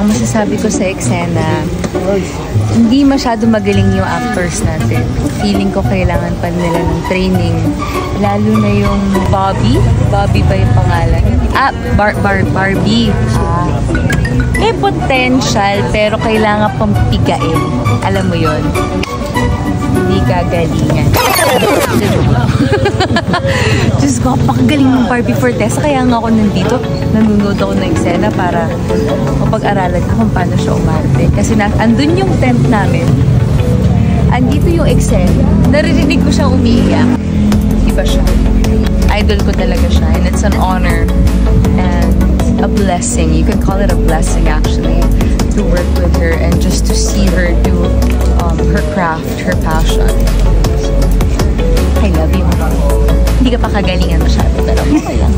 ang masasabi ko sa eksena, hindi masyado magaling yung actors natin. Feeling ko kailangan pa nila ng training. Lalo na yung Bobby. Bobby ba yung pangalan? Barbie. May potential pero kailangan pang pigain. Alam mo yon. Hindi kagalingan. Diyos ko, pakagaling ng Barbie Fortesa. Kaya nga ako nandito, nanonood ako ng eksena para mapag-aralan ko kung paano siya umarte. Kasi andun yung temp namin. Andito yung eksena. Naririnig ko siyang umiiyak. Iba siya. Idol ko talaga siya. And it's an honor and a blessing. You can call it a blessing actually. To work with her and just to see her do her craft, her passion. I love you. Hindi ka pa kagalingan masyado, pero okay lang.